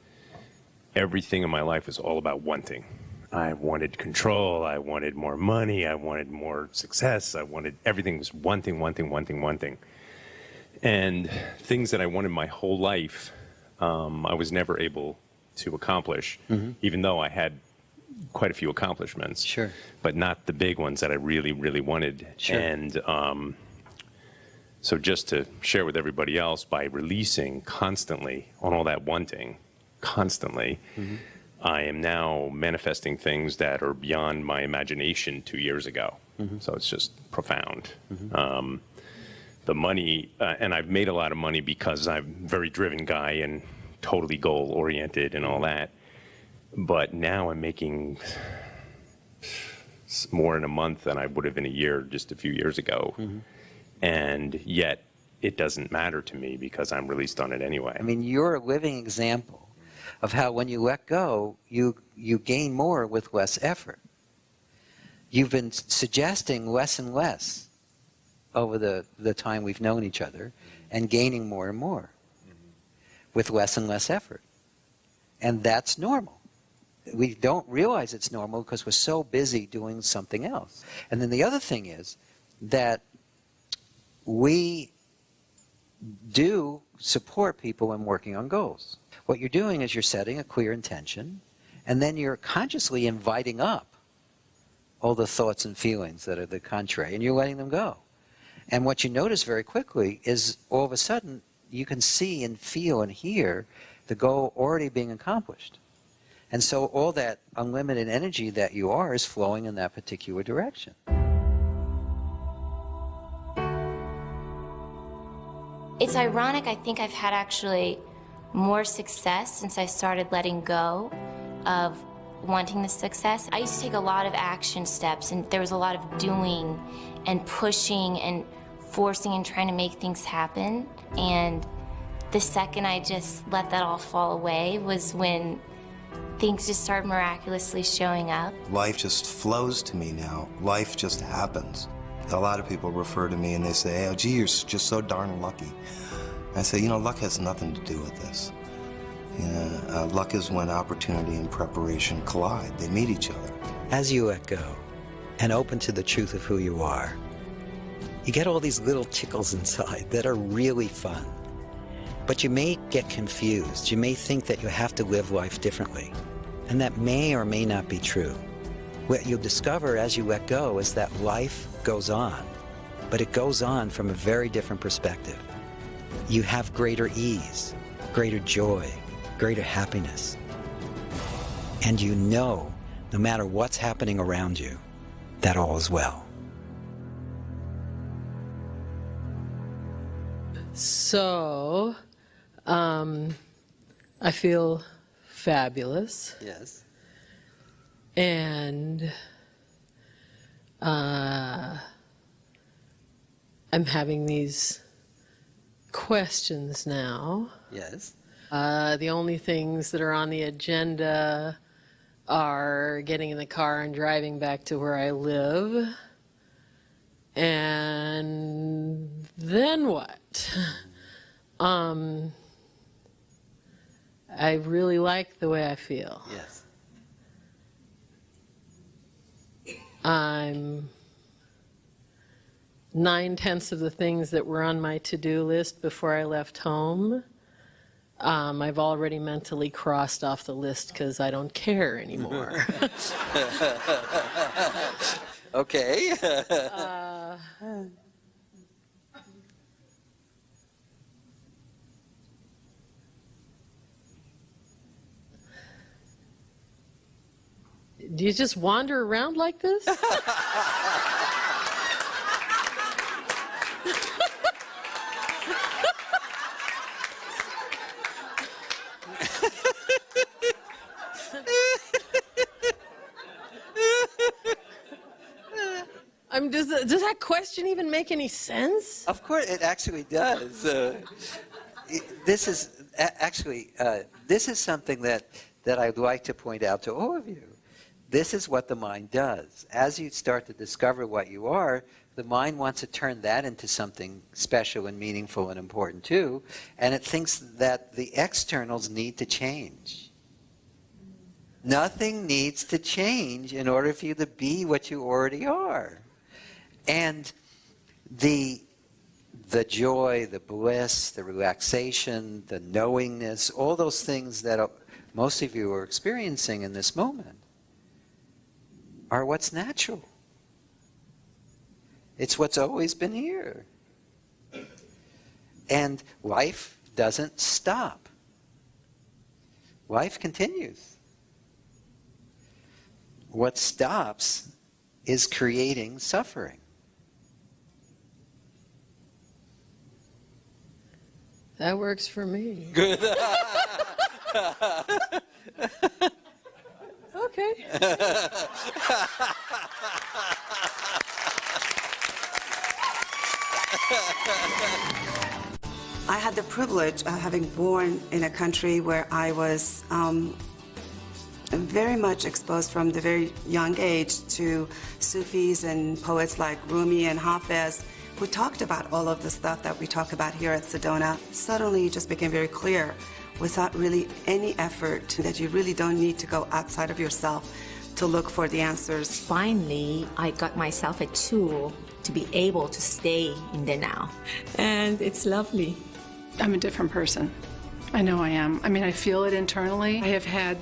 everything in my life was all about wanting. I wanted control, I wanted more money, I wanted more success, everything was wanting. And things that I wanted my whole life, I was never able to accomplish, even though I had quite a few accomplishments. Sure. But not the big ones that I really, really wanted. Sure. And So just to share with everybody else, by releasing constantly on all that wanting, constantly, I am now manifesting things that are beyond my imagination 2 years ago. So it's just profound. The money, and I've made a lot of money because I'm a very driven guy and totally goal-oriented and all that. But now I'm making more in a month than I would have in a year just a few years ago. And yet it doesn't matter to me because I'm released on it anyway. I mean, you're a living example of how when you let go, you gain more with less effort. You've been suggesting less and less over the time we've known each other and gaining more and more with less and less effort. And that's normal. We don't realize it's normal because we're so busy doing something else. And then the other thing is that we do support people in working on goals. What you're doing is you're setting a clear intention, and then you're consciously inviting up all the thoughts and feelings that are the contrary, and you're letting them go. And what you notice very quickly is all of a sudden you can see and feel and hear the goal already being accomplished. And so all that unlimited energy that you are is flowing in that particular direction. It's ironic, I think I've had actually more success since I started letting go of wanting the success. I used to take a lot of action steps, and there was a lot of doing and pushing and forcing and trying to make things happen. And the second I just let that all fall away was when things just started miraculously showing up. Life just flows to me now. Life just happens. A lot of people refer to me and they say, oh, gee, you're just so darn lucky. I say, you know, luck has nothing to do with this. Luck is when opportunity and preparation collide. They meet each other. As you let go and open to the truth of who you are, you get all these little tickles inside that are really fun. But you may get confused. You may think that you have to live life differently. And that may or may not be true. What you'll discover as you let go is that life goes on, but it goes on from a very different perspective. You have greater ease, greater joy, greater happiness. And you know, no matter what's happening around you, that all is well. So, I feel fabulous. Yes. And I'm having these questions now. Yes. The only things that are on the agenda are getting in the car and driving back to where I live. And then what? I really like the way I feel. Yes. I'm 9/10 of the things that were on my to-do list before I left home. I've already mentally crossed off the list because I don't care anymore. Okay. Do you just wander around like this? Does that question even make any sense? Of course, it actually does. This is this is something that I'd like to point out to all of you. This is what the mind does. As you start to discover what you are, the mind wants to turn that into something special and meaningful and important too, and it thinks that the externals need to change. Nothing needs to change in order for you to be what you already are. And the joy, the bliss, the relaxation, the knowingness, all those things that most of you are experiencing in this moment are what's natural. It's what's always been here. And life doesn't stop. Life continues. What stops is creating suffering. That works for me. Good. Okay. I had the privilege of having born in a country where I was very much exposed from the very young age to Sufis and poets like Rumi and Hafez, who talked about all of the stuff that we talk about here at Sedona. Suddenly it just became very clear, without really any effort, that you really don't need to go outside of yourself to look for the answers. Finally, I got myself a tool to be able to stay in the now. And it's lovely. I'm a different person. I know I am. I mean, I feel it internally. I have had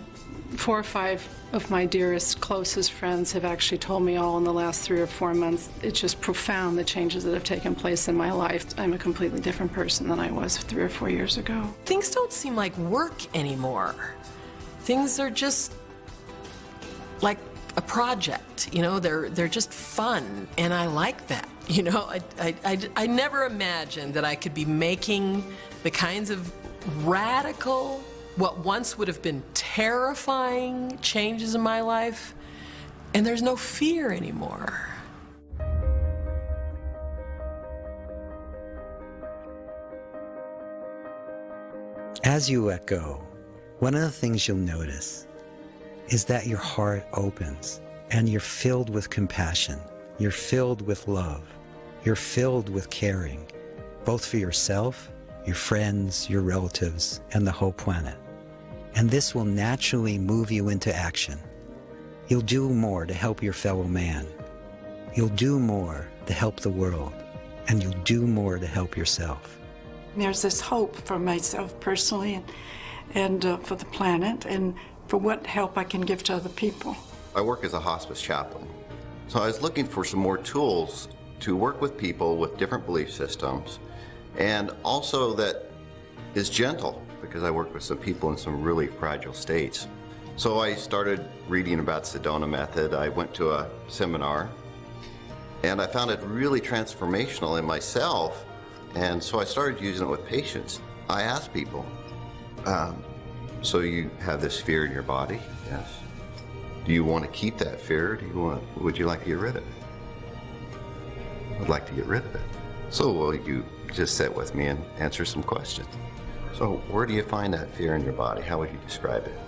4 or 5 of my dearest, closest friends have actually told me all in the last 3 or 4 months. It's just profound, the changes that have taken place in my life. I'm a completely different person than I was 3 or 4 years ago. Things don't seem like work anymore. Things are just like a project, you know, they're just fun, and I like that. You know, I never imagined that I could be making the kinds of radical, what once would have been terrifying changes in my life, and there's no fear anymore. As you let go, one of the things you'll notice is that your heart opens and you're filled with compassion. You're filled with love. You're filled with caring, both for yourself, your friends, your relatives, and the whole planet. And this will naturally move you into action. You'll do more to help your fellow man. You'll do more to help the world. And you'll do more to help yourself. There's this hope for myself personally and for the planet and for what help I can give to other people. I work as a hospice chaplain. So I was looking for some more tools to work with people with different belief systems, and also that is gentle, because I work with some people in some really fragile states. So I started reading about Sedona method. I went to a seminar, and I found it really transformational in myself, and so I started using it with patients. I asked people, so you have this fear in your body? Yes. Do you want to keep that fear? Would you like to get rid of it? I'd like to get rid of it. So will you just sit with me and answer some questions? So where do you find that fear in your body? How would you describe it?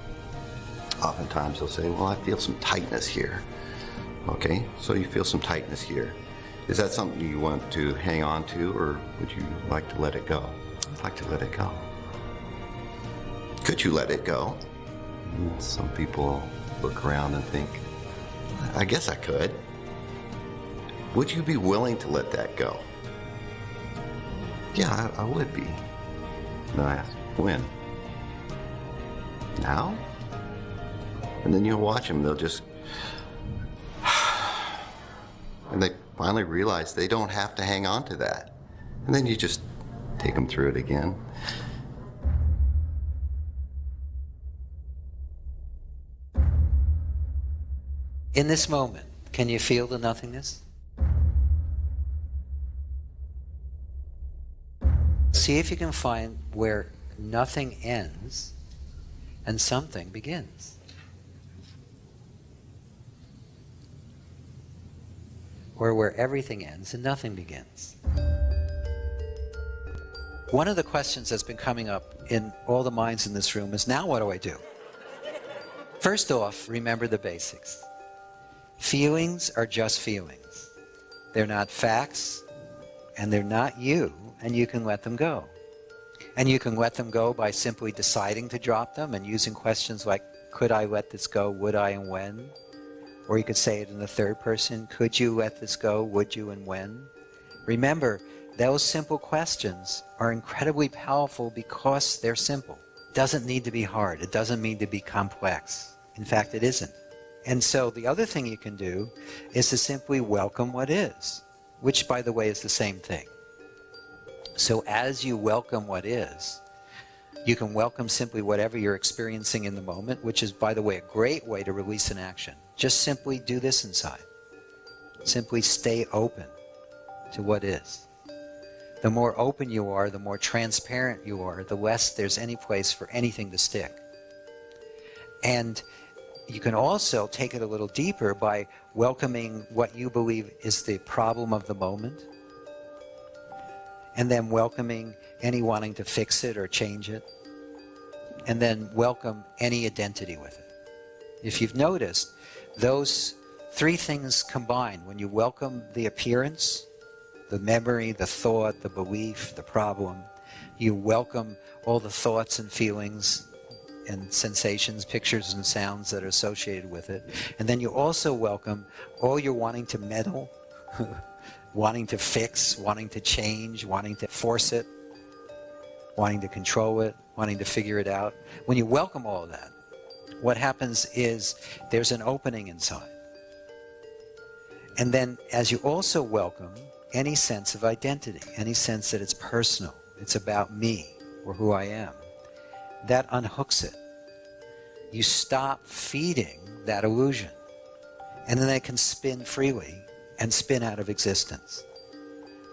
Oftentimes they'll say, well, I feel some tightness here. Okay, so you feel some tightness here. Is that something you want to hang on to, or would you like to let it go? I'd like to let it go. Could you let it go? And some people look around and think, I guess I could. Would you be willing to let that go? Yeah, I would be. And I ask, when? Now? And then you'll watch them, they'll just, and they finally realize they don't have to hang on to that. And then you just take them through it again. In this moment, can you feel the nothingness? See if you can find where nothing ends and something begins. Or where everything ends and nothing begins. One of the questions that's been coming up in all the minds in this room is, now what do I do? First off, remember the basics. Feelings are just feelings. They're not facts, and they're not you, and you can let them go. And you can let them go by simply deciding to drop them and using questions like, could I let this go, would I, and when? Or you could say it in the third person, could you let this go, would you, and when? Remember, those simple questions are incredibly powerful because they're simple. It doesn't need to be hard. It doesn't need to be complex. In fact, it isn't. And so the other thing you can do is to simply welcome what is, which, by the way, is the same thing. So as you welcome what is, you can welcome simply whatever you're experiencing in the moment, which is, by the way, a great way to release an action. Just simply do this inside. Simply stay open to what is. The more open you are, the more transparent you are, the less there's any place for anything to stick. And you can also take it a little deeper by welcoming what you believe is the problem of the moment, and then welcoming any wanting to fix it or change it, and then welcome any identity with it. If you've noticed, those three things combined, when you welcome the appearance, the memory, the thought, the belief, the problem, you welcome all the thoughts and feelings and sensations, pictures and sounds that are associated with it, and then you also welcome all your wanting to meddle, wanting to fix, wanting to change, wanting to force it, wanting to control it, wanting to figure it out. When you welcome all of that, what happens is there's an opening inside. And then as you also welcome any sense of identity, any sense that it's personal, it's about me or who I am, that unhooks it. You stop feeding that illusion, and then it can spin freely and spin out of existence.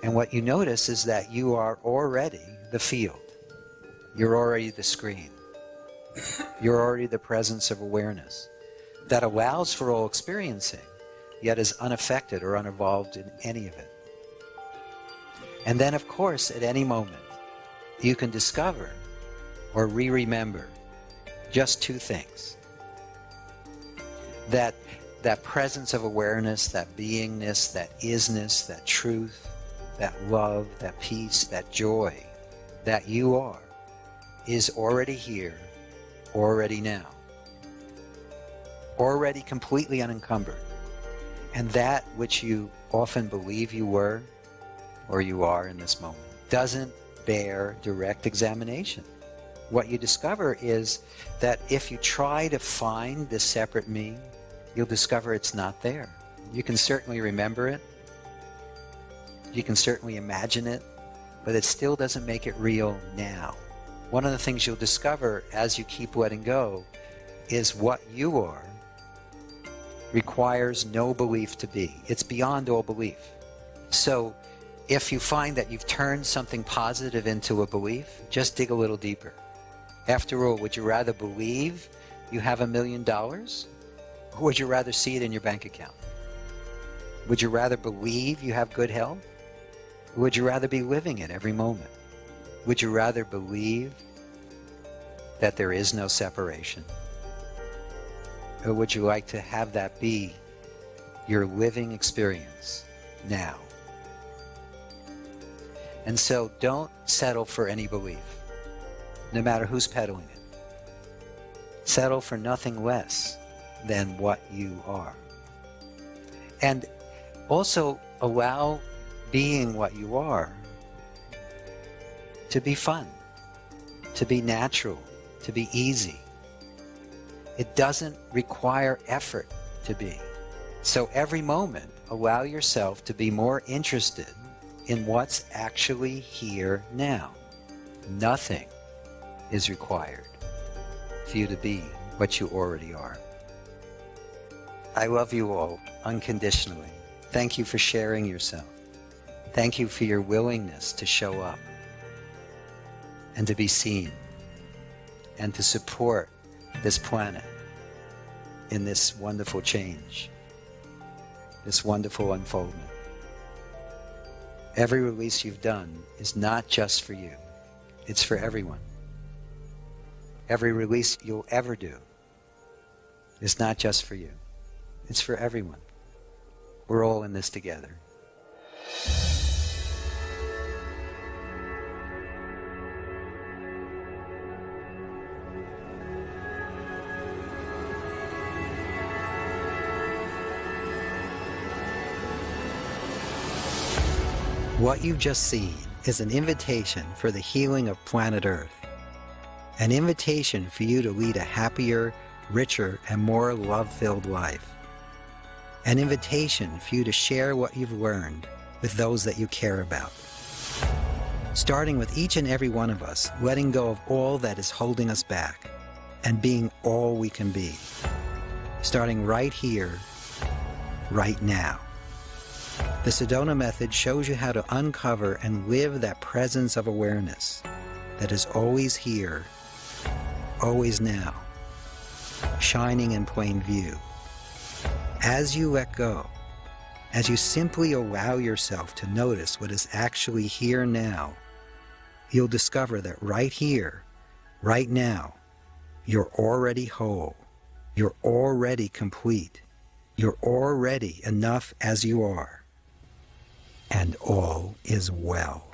And what you notice is that you are already the field. You're already the screen. You're already the presence of awareness that allows for all experiencing, yet is unaffected or uninvolved in any of it. And then, of course, at any moment, you can discover or re-remember just two things. That presence of awareness, that beingness, that isness, that truth, that love, that peace, that joy, that you are, is already here, already now, already completely unencumbered. And that which you often believe you were, or you are in this moment, doesn't bear direct examination. What you discover is that if you try to find this separate me, you'll discover it's not there. You can certainly remember it. You can certainly imagine it, but it still doesn't make it real now. One of the things you'll discover as you keep letting go is what you are requires no belief to be. It's beyond all belief. So if you find that you've turned something positive into a belief, just dig a little deeper. After all, would you rather believe you have $1 million? Or would you rather see it in your bank account? Would you rather believe you have good health? Or would you rather be living it every moment? Would you rather believe that there is no separation? Or would you like to have that be your living experience now? And so don't settle for any belief, no matter who's peddling it. Settle for nothing less than what you are. And also allow being what you are to be fun, to be natural, to be easy. It doesn't require effort to be. So every moment, allow yourself to be more interested in what's actually here now. Nothing is required for you to be what you already are. I love you all unconditionally. Thank you for sharing yourself. Thank you for your willingness to show up and to be seen and to support this planet in this wonderful change, this wonderful unfoldment. Every release you've done is not just for you. It's for everyone. Every release you'll ever do is not just for you. It's for everyone. We're all in this together. What you've just seen is an invitation for the healing of planet Earth. An invitation for you to lead a happier, richer, and more love-filled life. An invitation for you to share what you've learned with those that you care about. Starting with each and every one of us, letting go of all that is holding us back and being all we can be. Starting right here, right now. The Sedona method shows you how to uncover and live that presence of awareness that is always here, always now, shining in plain view. As you let go, as you simply allow yourself to notice what is actually here now, you'll discover that right here, right now, you're already whole, you're already complete, you're already enough as you are, and all is well.